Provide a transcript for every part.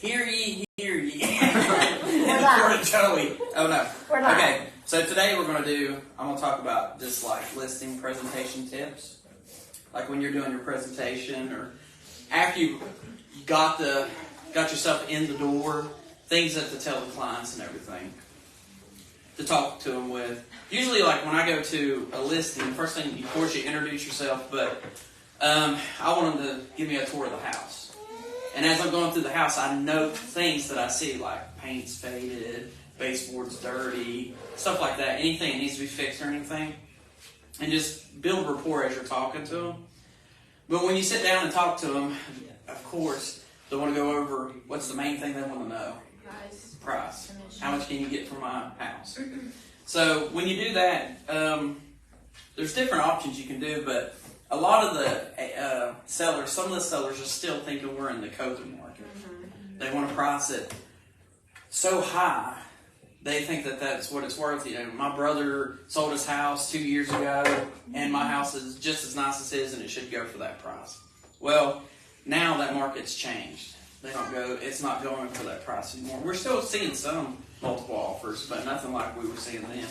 Hear ye, hear ye. In the court of Joey. Oh no. We're not. Okay, so today I'm going to talk about just like listing presentation tips. Like when you're doing your presentation or after you got yourself in the door, things that to tell the clients and everything. To talk to them with. Usually like when I go to a listing, first thing, of course you introduce yourself, but I want them to give me a tour of the house. And as I'm going through the house, I note things that I see, like paint's faded, baseboard's dirty, stuff like that. Anything that needs to be fixed or anything. And just build rapport as you're talking to them. But when you sit down and talk to them, of course, they want to go over what's the main thing they want to know. Price. How much can you get for my house? So when you do that, there's different options you can do, but a lot of the sellers, some of the sellers are still thinking we're in the coaching market. They want to price it so high, they think that that's what it's worth. You know, my brother sold his house 2 years ago, and my house is just as nice as his, and it should go for that price. Well, now that market's changed. It's not going for that price anymore. We're still seeing some multiple offers, but nothing like we were seeing then.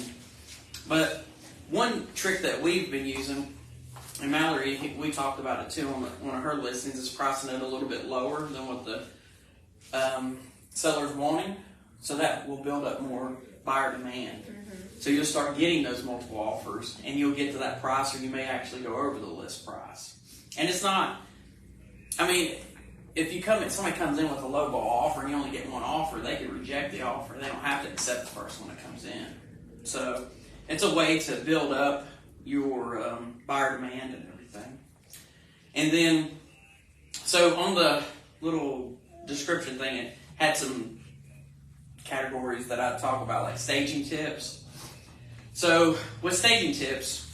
But one trick that we've been using, and Mallory, we talked about it too on one of her listings, is pricing it a little bit lower than what the seller's wanting. So that will build up more buyer demand. So you'll start getting those multiple offers, and you'll get to that price, or you may actually go over the list price. And it's not, I mean, if somebody comes in with a low ball offer and you only get one offer, they can reject the offer. They don't have to accept the first one that comes in. So it's a way to build up your buyer demand and everything. And then, so on the little description thing, it had some categories that I talk about, like staging tips. So with staging tips,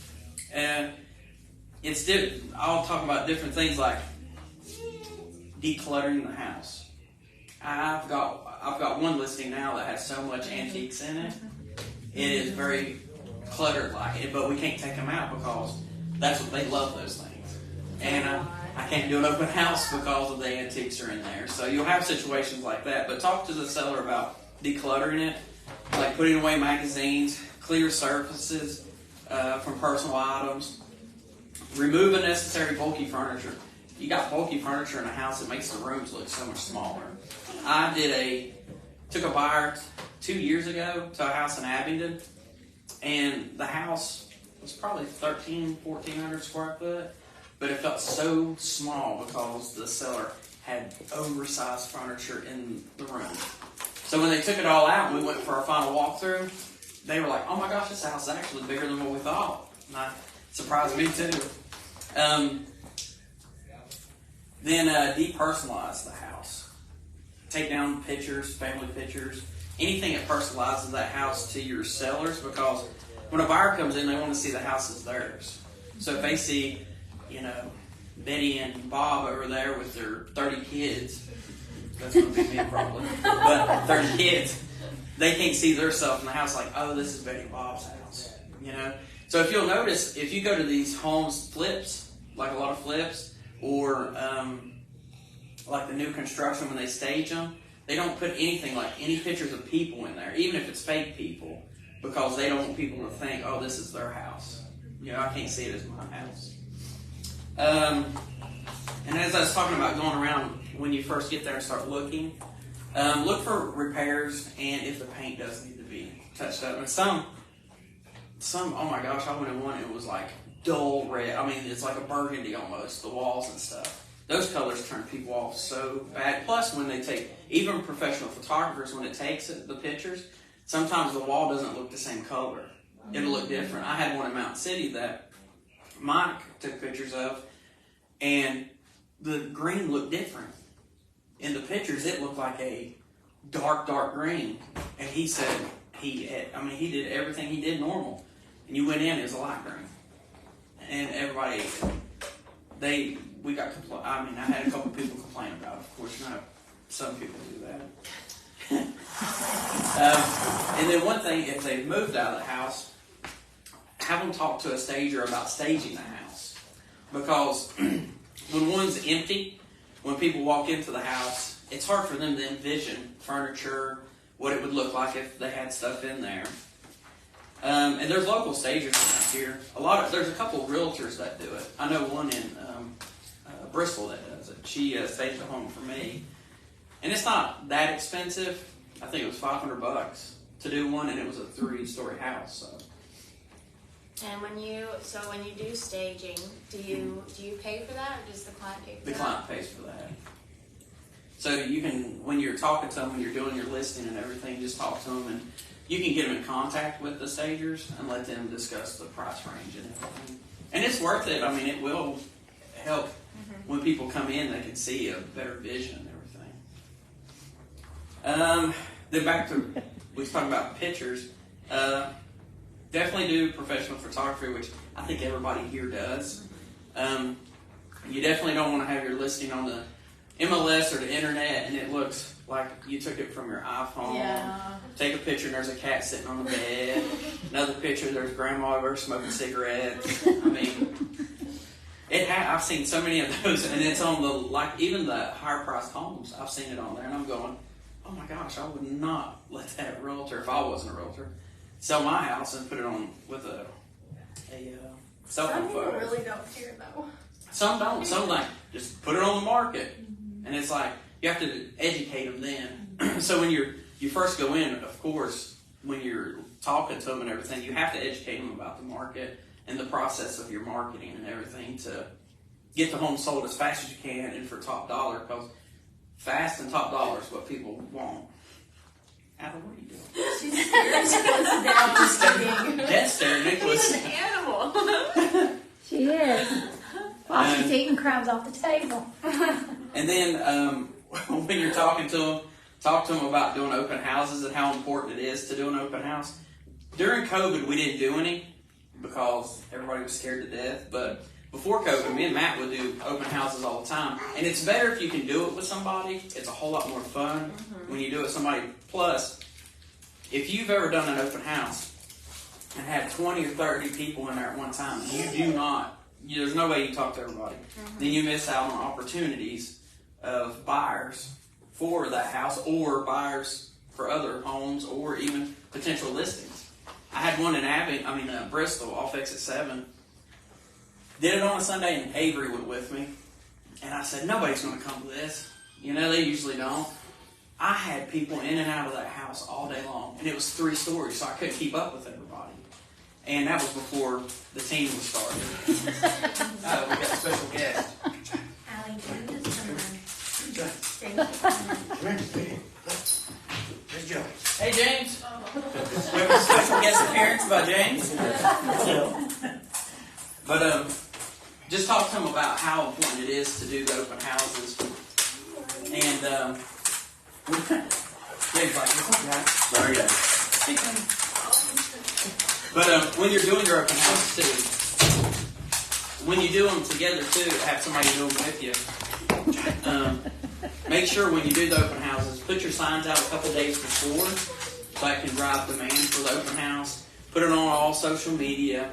I'll talk about different things like decluttering the house. I've got one listing now that has so much antiques in it. It is very cluttered like it, but we can't take them out because that's what they love, those things. And I can't do an open house because of the antiques are in there. So you'll have situations like that. But talk to the seller about decluttering it, like putting away magazines, clear surfaces from personal items, remove unnecessary bulky furniture. You got bulky furniture in a house, it makes the rooms look so much smaller. I took a buyer 2 years ago to a house in Abingdon, and the house was probably 1,400 square foot, but it felt so small because the seller had oversized furniture in the room. So when they took it all out and we went for our final walkthrough, they were like, oh my gosh, this house is actually bigger than what we thought. And that surprised me too. Then depersonalize the house. Take down pictures, family pictures, anything that personalizes that house to your sellers, because when a buyer comes in, they want to see the house as theirs. So if they see, Betty and Bob over there with their 30 kids, that's going to be me probably, but 30 kids, they can't see themselves in the house like, oh, this is Betty and Bob's house, So if you'll notice, if you go to these homes flips, like a lot of flips, or like the new construction when they stage them, they don't put anything like any pictures of people in there, even if it's fake people, because they don't want people to think, oh, this is their house. I can't see it as my house. And as I was talking about going around, when you first get there and start looking, look for repairs and if the paint does need to be touched up. And some, oh my gosh, I went in one, it was like dull red. I mean, it's like a burgundy almost, the walls and stuff. Those colors turn people off so bad. Plus, when they take, even professional photographers, when it takes the pictures, sometimes the wall doesn't look the same color. It'll look different. I had one in Mountain City that Mike took pictures of, and the green looked different. In the pictures, it looked like a dark green. And he said he did everything he did normal. And you went in, it was a light green. And everybody, I had a couple people complain about it. Of course, some people do that. And then one thing, if they've moved out of the house, have them talk to a stager about staging the house. Because when one's empty, when people walk into the house, it's hard for them to envision furniture, what it would look like if they had stuff in there. And there's local stagers around here. There's a couple of realtors that do it. I know one in Bristol that does it. She staged a home for me, and it's not that expensive. I think it was $500 to do one, and it was a 3-story house. So. And when you do staging, do you pay for that, or does the client pay for that? The client pays for that. So you can, when you're talking to them, when you're doing your listing and everything, just talk to them, and you can get them in contact with the stagers and let them discuss the price range and everything. And it's worth it. I mean, it will help when people come in; they can see a better vision and everything. Then back to we was talking about pictures. Definitely do professional photography, which I think everybody here does. You definitely don't want to have your listing on the MLS or the internet and it looks like you took it from your iPhone. Yeah. Take a picture and there's a cat sitting on the bed. Another picture, there's grandma over smoking cigarettes. I mean, I've seen so many of those, and it's on even the higher priced homes. I've seen it on there, and I'm going, oh my gosh, I would not let that realtor, if I wasn't a realtor, sell my house and put it on with a cell phone photo. Some people really don't care though. Some don't. Some like just put it on the market, and it's like you have to educate them then. So when you first go in, of course, when you're talking to them and everything, you have to educate them about the market and the process of your marketing and everything to get the home sold as fast as you can and for top dollar, because fast and top dollar is what people want. Adam, what are you doing? She's scared. She wants down. Just kidding. Death stare, Nicholas. She's an animal. She is. While she's eating crumbs off the table. And then when you're talking to them, talk to them about doing open houses and how important it is to do an open house. During COVID, we didn't do any because everybody was scared to death. But before COVID, me and Matt would do open houses all the time. And it's better if you can do it with somebody. It's a whole lot more fun when you do it with somebody. Plus, if you've ever done an open house and had 20 or 30 people in there at one time, there's no way you talk to everybody. Then you miss out on opportunities of buyers for that house or buyers for other homes or even potential listings. I had one in Bristol off Exit 7. Did it on a Sunday, and Avery went with me. And I said, nobody's going to come to this. You know, they usually don't. I had people in and out of that house all day long. And it was 3 stories, so I couldn't keep up with everybody. And that was before the team was started. We got a special guest. Allie, do this There's Joe. Hey, James. We have a special guest appearance by James. But just talk to them about how important it is to do the open houses. And James, like, what's up, guys? Sorry, guys. But when you're doing your open house too, when you do them together too, have somebody do them with you. Make sure when you do the open houses, put your signs out a couple days before so that can drive demand for the open house. Put it on all social media.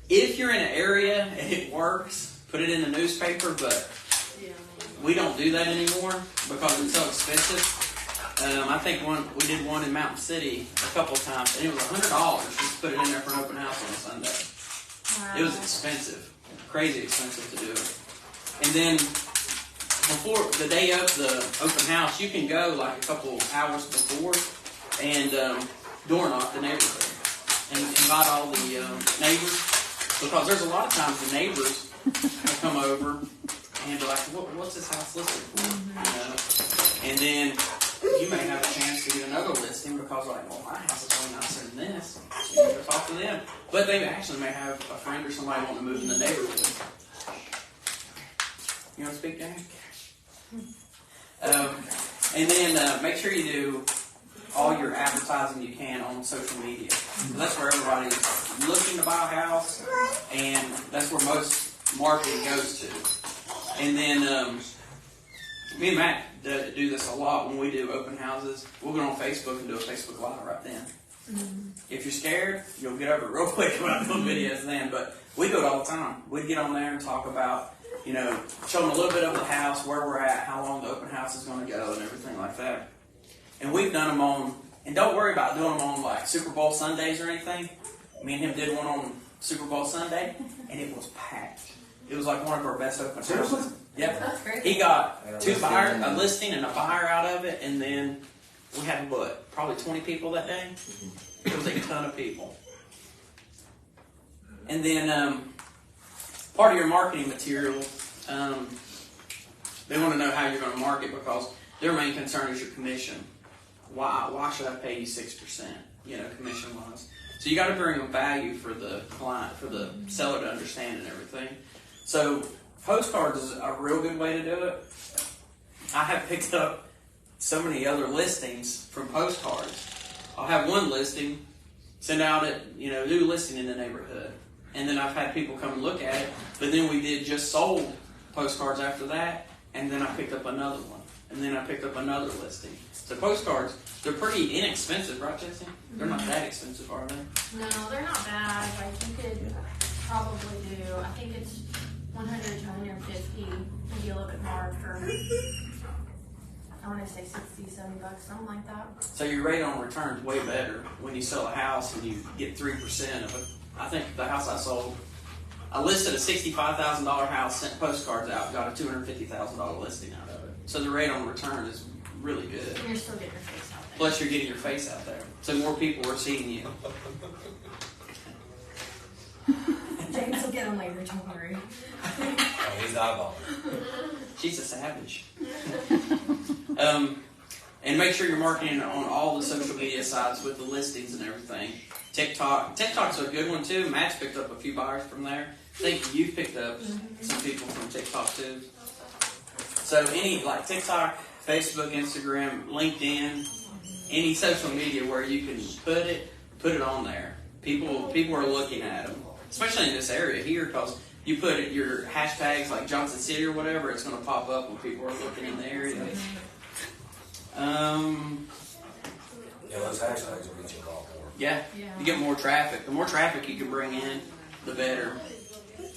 If you're in an area and it works, put it in the newspaper, but we don't do that anymore because it's so expensive. I think we did one in Mountain City a couple times, and it was $100 just to put it in there for an open house on a Sunday. Wow. It was expensive, crazy expensive to do it. And then before the day of the open house, you can go like a couple hours before and door knock the neighborhood and invite all the neighbors, because there's a lot of times the neighbors will come over and be like, what's this house listed for? You know? And then you may have a chance to get another listing because, like, well, my house is way nicer than this. So you go talk to them. But they actually may have a friend or somebody wanting to move in the neighborhood. You want to speak, James? And then make sure you do all your advertising you can on social media. That's where everybody's looking to buy a house, and that's where most marketing goes to. And then me and Matt do this a lot when we do open houses. We'll go on Facebook and do a Facebook Live right then. If you're scared, you'll get over it real quick when I do videos then. But we do it all the time. We get on there and talk about show them a little bit of the house, where we're at, how long the open house is going to go, and everything like that. And we've done them on, and don't worry about doing them on like Super Bowl Sundays or anything. Me and him did one on Super Bowl Sunday, and it was packed. It was like one of our best open houses. Yep. That's great. He got 2 buyers, a listing and a buyer out of it, and then we had probably 20 people that day. It was a ton of people. And then part of your marketing material, they want to know how you're going to market because their main concern is your commission. Why should I pay you 6%? Commission wise. So you got to bring them value for the client, for the seller to understand and everything. So postcards is a real good way to do it. I have picked up so many other listings from postcards. I'll have one listing, send out it, new listing in the neighborhood. And then I've had people come and look at it, but then we did just sold postcards after that, and then I picked up another one. And then I picked up another listing. So postcards, they're pretty inexpensive, right, Jesse? They're not that expensive, are they? No, they're not bad. Like you could probably do, I think it's 100 to 150, maybe a little bit more for, I want to say 60, 70 bucks, something like that. So your rate on return is way better when you sell a house and you get 3% of it. I think the house I sold, I listed a $65,000 house, sent postcards out, got a $250,000 listing out of it. So the rate on return is really good. And you're still getting your face out there. Plus you're getting your face out there. So more people are seeing you. James will get them later, don't worry. Oh, he's eyeballing. She's a savage. And make sure you're marketing on all the social media sites with the listings and everything. TikTok's a good one too. Matt's picked up a few buyers from there. I think you've picked up some people from TikTok too. So any like TikTok, Facebook, Instagram, LinkedIn, any social media where you can put it on there. People are looking at them, especially in this area here, because you put your hashtags like Johnson City or whatever, it's going to pop up when people are looking in the area. Yeah, those hashtags will get you a lot more. Yeah, you get more traffic. The more traffic you can bring in, the better.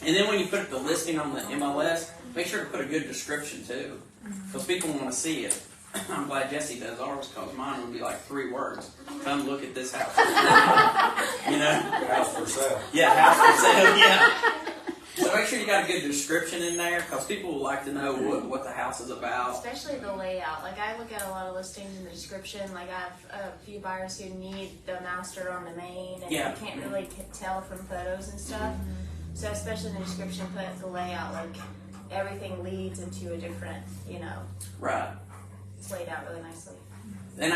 And then when you put the listing on the MLS, make sure to put a good description too, because people want to see it. I'm glad Jesse does ours, because mine would be like 3 words. Come look at this house. House for sale. Yeah, house for sale. Yeah. So make sure you got a good description in there, because people would like to know what the house is about. Especially the layout. Like I look at a lot of listings in the description. Like I have a few buyers who need the master on the main, and you can't really tell from photos and stuff. So especially in the description, put the layout. Like everything leads into a different, Right. It's laid out really nicely. And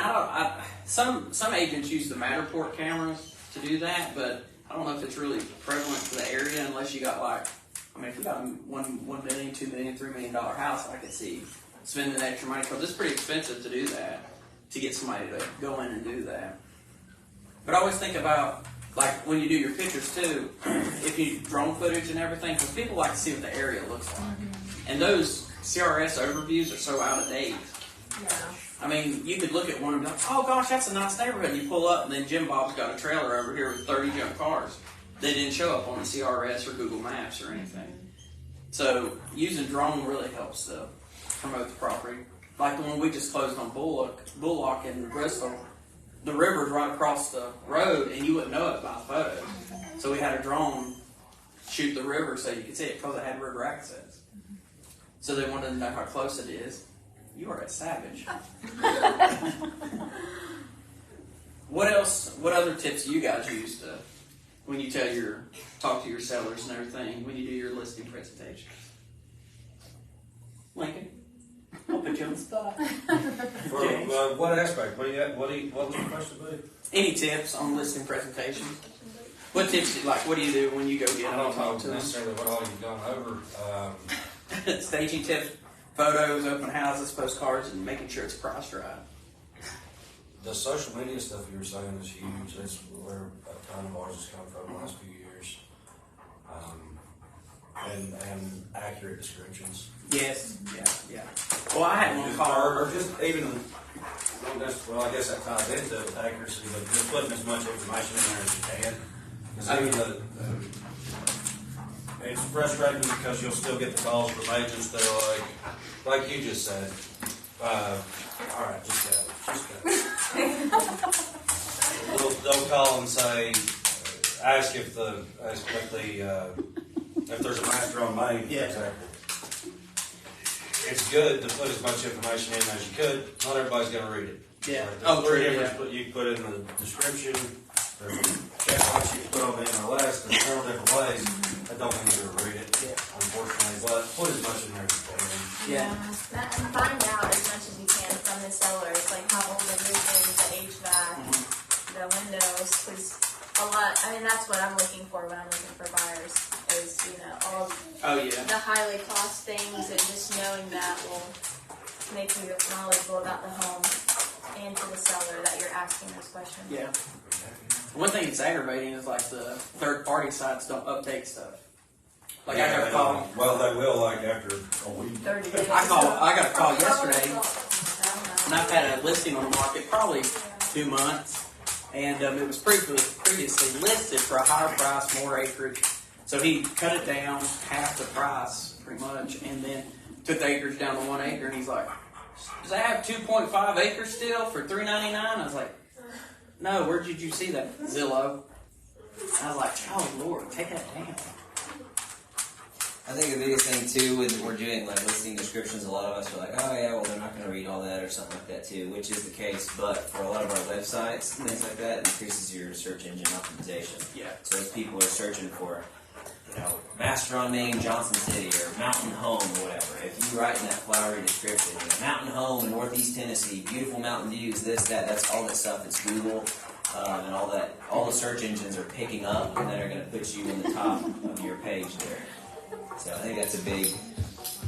some agents use the Matterport cameras to do that, but I don't know if it's really prevalent for the area unless you got if you got $1 million, $2 million, $3 million house, I could see spending extra money, because it's pretty expensive to do that, to get somebody to go in and do that. But I always think about, like, when you do your pictures too, if you drone footage and everything, because people like to see what the area looks like. And those CRS overviews are so out of date. Yeah. I mean, you could look at one and be like, oh gosh, that's a nice neighborhood. And you pull up, and then Jim Bob's got a trailer over here with 30 junk cars. They didn't show up on the CRS or Google Maps or anything. So using drone really helps to promote the property. Like the one we just closed on Bullock in Bristol, the river's right across the road, and you wouldn't know it by the photo. So we had a drone shoot the river so you could see it, because it had river access. So they wanted to know how close it is. You are a savage. What else? What other tips do you guys use to, when you talk to your sellers and everything, when you do your listing presentations? Lincoln, I'll put you on the spot. For what aspect? What was the question, buddy? Any tips on listing presentations? What tips? What do you do when you go get I them don't and talk know to them? necessarily what all you've gone over. Staging tips, photos, open houses, postcards, and making sure it's priced right. The social media stuff you were saying is huge. That's where a ton of ours has come from the last few years. And accurate descriptions. Yes, yeah. Well, I had one call. Or just even, well, I guess that ties into it with accuracy, but just putting as much information in there as you can. Because even it's frustrating because you'll still get the calls from agents that are like you just said. All right, just go. They'll call and say, ask if there's a master on Main, for example. It's good to put as much information in as you could. Not everybody's going to read it. Yeah. There's three different. You can put in the description. There's a checkbox you can put on the MLS. There's several different ways. I don't think you're going to read it, unfortunately. But put as much in there as you can. Yeah. And find out as much as you can from the sellers, like how old the roof is, the HVAC, the windows, because a lot. I mean, that's what I'm looking for when I'm looking for buyers. Is all the highly cost things, and just knowing that will make you knowledgeable about the home and to the seller that you're asking those questions. Yeah. One thing that's aggravating is like the third party sites don't update stuff. Like I got a call. Well, they will like after a week. 30 days. I got a call yesterday, and I've had a listing on the market probably 2 months, and it was previously listed for a higher price, more acreage. So he cut it down half the price, pretty much, and then took the acreage down to 1 acre. And he's like, "Does that have 2.5 acres still for $3.99?" I was like, "No, where did you see that, Zillow?" I was like, "Oh Lord, take that down." I think the biggest thing too when we're doing like listing descriptions, a lot of us are like, "Oh yeah, well they're not going to read all that" or something like that too, which is the case. But for a lot of our websites and things like that, it increases your search engine optimization. Yeah. So as people are searching for, master on Main, Johnson City, or mountain home, or whatever. If you write in that flowery description, mountain home in Northeast Tennessee, beautiful mountain views, this, that's all that stuff. It's Google and all that. All the search engines are picking up, and then are going to put you in the top of your page there. So I think that's a big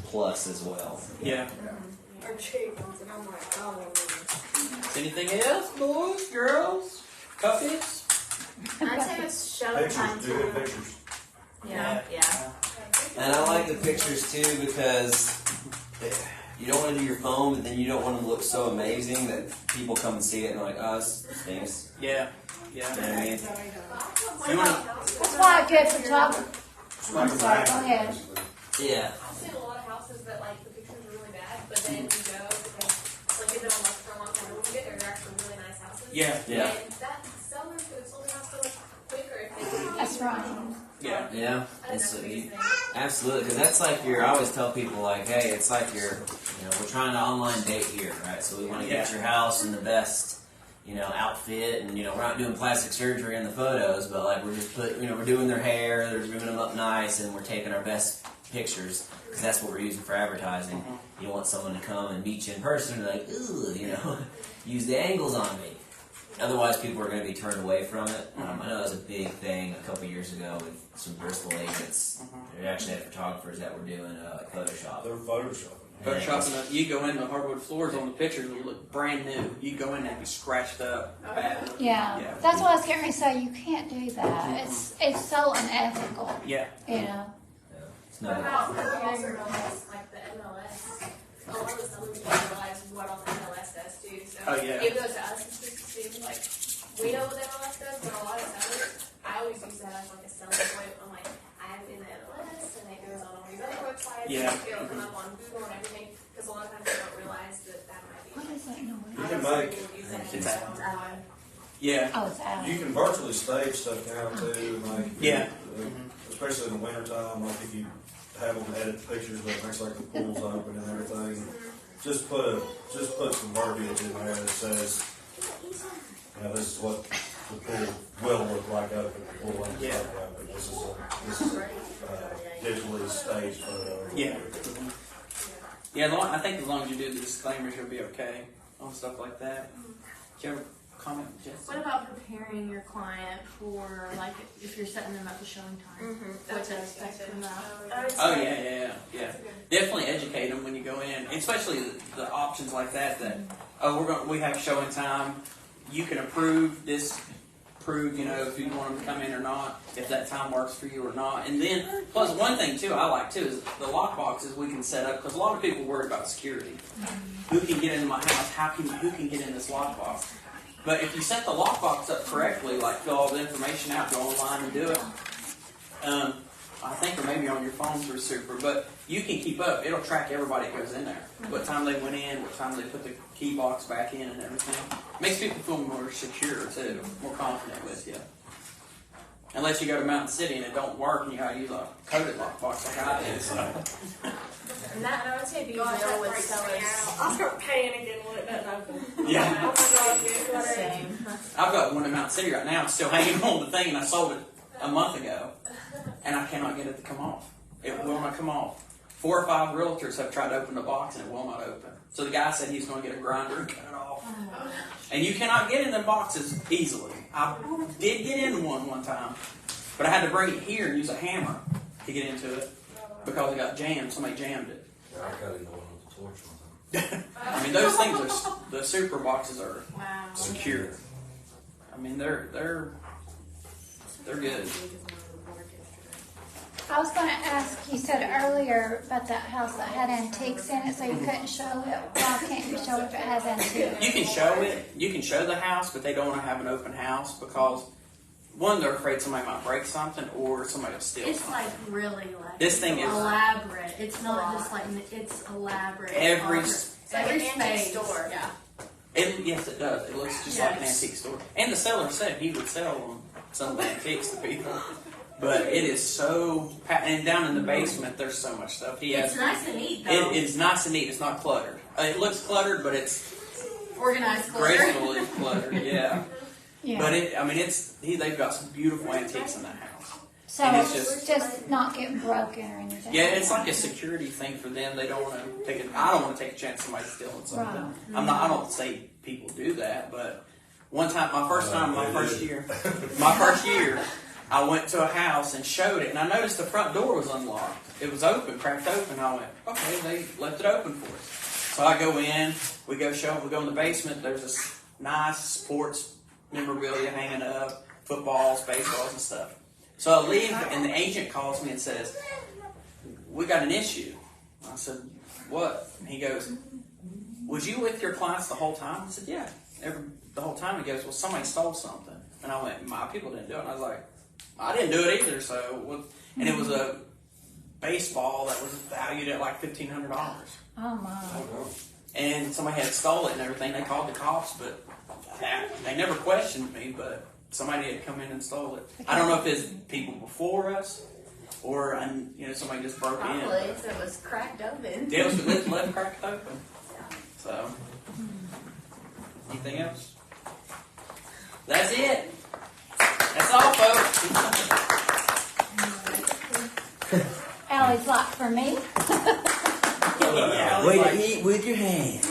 plus as well. Yeah. Anything else, boys, girls, puppies? I'd say it's showtime Pictures, do good too. pictures. Yeah. And I like the pictures too because you don't want to do your phone, but then you don't want to look so amazing that people come and see it and they're like, "Oh, this stinks." Yeah. You know what I mean? You wanna, That's why a good photographer. I'm sorry, go ahead. Yeah. I've seen a lot of houses that like the pictures are really bad, but then you go because like they've been on market for a long time. When you get there, they're actually really nice houses. Yeah. And that seller could have sold the house so much quicker if they could. That's right. yeah. Yeah. I think that's the biggest thing. Absolutely, because that's like I always tell people like, hey, it's like we're trying to online date here, right? So we want to get your house in the best, outfit, and we're not doing plastic surgery in the photos, but like we're just we're doing their hair, they're grooming them up nice, and we're taking our best pictures because that's what we're using for advertising. You want someone to come and meet you in person and like, ooh, use the angles on me. Otherwise, people are going to be turned away from it. I know that was a big thing a couple years ago with some Bristol agents. They actually had photographers that were doing Photoshop. They're photoshopping. Photoshopping, you go in the hardwood floors on the pictures, it'll look brand new. You go in and be scratched up. Bad. Yeah. That's what I was getting ready to say. You can't do that. It's so unethical. Yeah. It's What not. about people also realize like the MLS? A lot of the sellers don't realize what all the MLS does too. So it goes to us and see like we know what the MLS does, but a lot of sellers, I always use that as like a selling point. I'm like, I'm in the MLS, and it goes on all these other websites. Yeah. It'll come up on Google and everything because a lot of times they don't realize that might be. What is that noise? You can make. It's out. Yeah. Yeah. Oh, it's out. You can virtually stage stuff now too, like Yeah. especially in the wintertime, like if you have them edit the pictures, but it makes like the pool's open and everything. Just put some verbiage in there that says, this is what the pool will look like open. The pool won't look like open. This is a digitally staged photo. Yeah. Yeah. I think as long as you do the disclaimers, you'll be okay on stuff like that. Do you have a comment, Jess? What about preparing your client for, like, if you're setting them up for showing time? What to expect from that? Oh yeah. Definitely educate them when you go in, especially the options like that. We have showing time. You can approve if you want them to come in or not, if that time works for you or not. And then plus one thing too I like too is the lock boxes we can set up because a lot of people worry about security. Who can get into my house? Who can get in this lock box? But if you set the lockbox up correctly, like fill all the information out, go online and do it, I think, or maybe on your phone through Super, but you can keep up. It'll track everybody that goes in there. What time they went in, what time they put the key box back in and everything. Makes people feel more secure too, more confident with you. Unless you go to Mountain City and it don't work and you gotta use a coded lockbox like I did. So. And I would say be real with sellers. I'll start panicking when it doesn't open. Yeah. Oh my God, declutter. Same. I've got one in Mountain City right now. It's still hanging on the thing, and I sold it a month ago, and I cannot get it to come off. It will not come off. 4 or 5 realtors have tried to open the box, and it will not open. So the guy said he's going to get a grinder and cut it off. And you cannot get in the boxes easily. I did get in one time, but I had to bring it here and use a hammer to get into it because it got jammed. Somebody jammed it. I got into one with the torch one time. I mean, those things are, the super boxes are Wow. secure. I mean, they're good. I was going to ask, you said earlier about that house that had antiques in it, so you couldn't show it. Why can't you show it if it has antiques? You can show it. You can show the house, but they don't want to have an open house because, one, they're afraid somebody might break something or somebody will steal It's something. like really like This thing is- elaborate. It's not just like it's elaborate. Every It's like an antique store. Yeah. Yes, it does. It looks just like an antique store. And the seller said he would sell some of the antiques to people. But it is so, and down in the basement, there's so much stuff. He has. It's nice and neat though. It is nice and neat. It's not cluttered. It looks cluttered, but it's Organized clutter. gracefully cluttered. Yeah. Yeah. But they've got some beautiful antiques in that house. So and it's it's just not getting broken or anything. Yeah, it's like a security thing for them. They don't want to take it. I don't want to take a chance somebody stealing something. Right. I don't say people do that, but one time, my first year, I went to a we and showed it, and I noticed the front door was unlocked. It was open, cracked open. I went, okay, they left it open for us. So I go in, we go in the basement. There's this nice sports memorabilia hanging up, footballs, baseballs, and stuff. So I leave, and the agent calls me and says, we got an issue. I said, what? And he goes, was you with your clients the whole time? I said, yeah, the whole time. He goes, well, somebody stole something. And I went, my people didn't do it. And I was like, I didn't do it either. And it was a baseball that was valued at like $1,500. Oh my. And somebody had stole it and everything. They called the cops, but they never questioned me, but somebody had come in and stole it. I don't know if it's people before us or somebody just broke in. Probably if it was cracked open. Yeah, it was left cracked open. So, anything else? That's it. That's all, folks. Allie's like for me. Yeah, Way to eat with your hands.